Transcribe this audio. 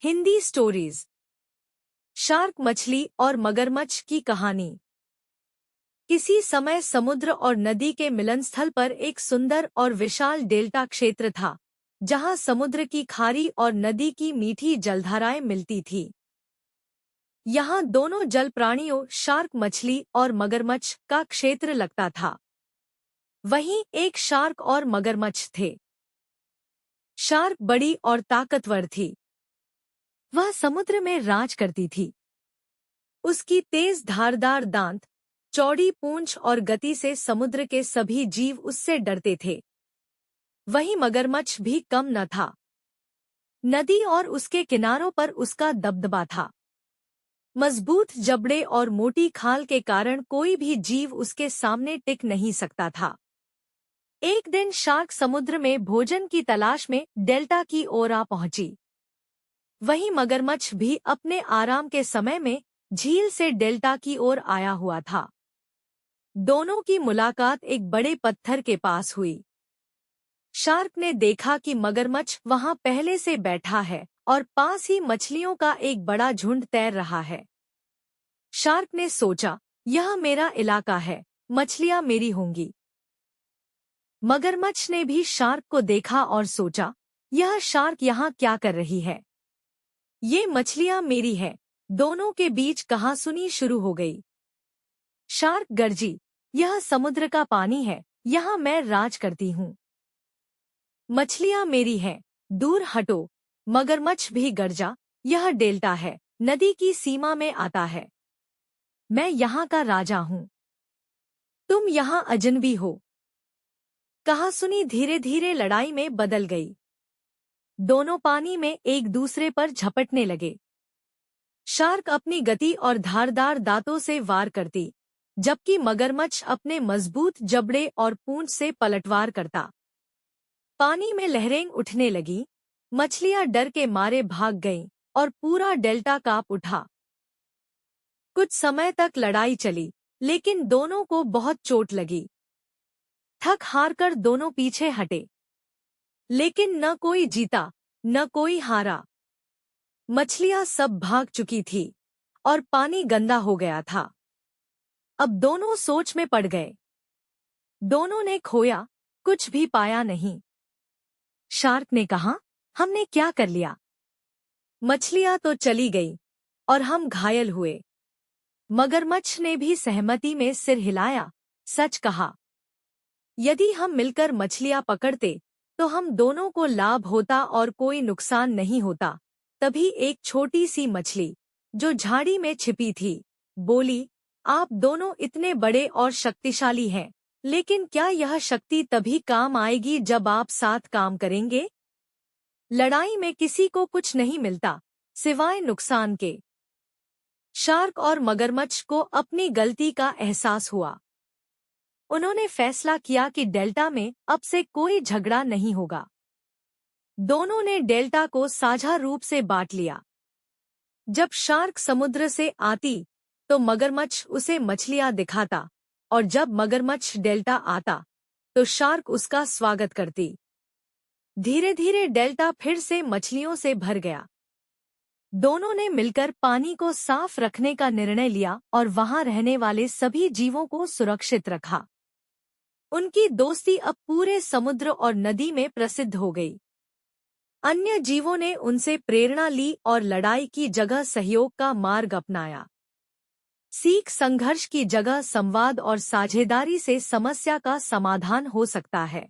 Hindi stories. Shark मछली और मगरमच्छ की कहानी। किसी समय समुद्र और नदी के मिलन स्थल पर एक सुंदर और विशाल डेल्टा क्षेत्र था, जहां समुद्र की खारी और नदी की मीठी जलधाराएं मिलती थी। यहां दोनों जल प्राणियों शार्क मछली और मगरमच्छ का क्षेत्र लगता था। वहीं एक शार्क और मगरमच्छ थे। शार्क बड़ी और ताकतवर थी। वह समुद्र में राज करती थी। उसकी तेज धारदार दांत, चौड़ी पूंछ और गति से समुद्र के सभी जीव उससे डरते थे। वहीं मगरमच्छ भी कम न था। नदी और उसके किनारों पर उसका दबदबा था। मजबूत जबड़े और मोटी खाल के कारण कोई भी जीव उसके सामने टिक नहीं सकता था। एक दिन शार्क समुद्र में भोजन की तलाश में डेल्टा की ओर आ पहुंची। वहीं मगरमच्छ भी अपने आराम के समय में झील से डेल्टा की ओर आया हुआ था। दोनों की मुलाकात एक बड़े पत्थर के पास हुई। शार्क ने देखा कि मगरमच्छ वहां पहले से बैठा है और पास ही मछलियों का एक बड़ा झुंड तैर रहा है। शार्क ने सोचा, यह मेरा इलाका है, मछलियां मेरी होंगी। मगरमच्छ ने भी शार्क को देखा और सोचा, यह शार्क यहाँ क्या कर रही है? ये मछलियां मेरी है। दोनों के बीच कहासुनी शुरू हो गई। शार्क गर्जी, यह समुद्र का पानी है, यहाँ मैं राज करती हूँ। मछलियां मेरी हैं, दूर हटो। मगरमच्छ भी गर्जा, यह डेल्टा है, नदी की सीमा में आता है। मैं यहाँ का राजा हूँ, तुम यहाँ अजनबी हो। कहासुनी धीरे धीरे लड़ाई में बदल गई। दोनों पानी में एक दूसरे पर झपटने लगे। शार्क अपनी गति और धारदार दांतों से वार करती, जबकि मगरमच्छ अपने मजबूत जबड़े और पूंछ से पलटवार करता। पानी में लहरें उठने लगी। मछलियां डर के मारे भाग गईं और पूरा डेल्टा कांप उठा। कुछ समय तक लड़ाई चली, लेकिन दोनों को बहुत चोट लगी। थक हारकर दोनों पीछे हटे, लेकिन न कोई जीता न कोई हारा। मछलियां सब भाग चुकी थी और पानी गंदा हो गया था। अब दोनों सोच में पड़ गए। दोनों ने खोया, कुछ भी पाया नहीं। शार्क ने कहा, हमने क्या कर लिया? मछलियां तो चली गई और हम घायल हुए। मगरमच्छ ने भी सहमति में सिर हिलाया, सच कहा। यदि हम मिलकर मछलियां पकड़ते तो हम दोनों को लाभ होता और कोई नुकसान नहीं होता। तभी एक छोटी सी मछली, जो झाड़ी में छिपी थी, बोली, आप दोनों इतने बड़े और शक्तिशाली हैं, लेकिन क्या यह शक्ति तभी काम आएगी जब आप साथ काम करेंगे? लड़ाई में किसी को कुछ नहीं मिलता, सिवाय नुकसान के। शार्क और मगरमच्छ को अपनी गलती का एहसास हुआ। उन्होंने फैसला किया कि डेल्टा में अब से कोई झगड़ा नहीं होगा। दोनों ने डेल्टा को साझा रूप से बांट लिया। जब शार्क समुद्र से आती तो मगरमच्छ उसे मछलियां दिखाता, और जब मगरमच्छ डेल्टा आता तो शार्क उसका स्वागत करती। धीरे धीरे डेल्टा फिर से मछलियों से भर गया। दोनों ने मिलकर पानी को साफ रखने का निर्णय लिया और वहां रहने वाले सभी जीवों को सुरक्षित रखा। उनकी दोस्ती अब पूरे समुद्र और नदी में प्रसिद्ध हो गई। अन्य जीवों ने उनसे प्रेरणा ली और लड़ाई की जगह सहयोग का मार्ग अपनाया। सीख संघर्ष की जगह संवाद और साझेदारी से समस्या का समाधान हो सकता है।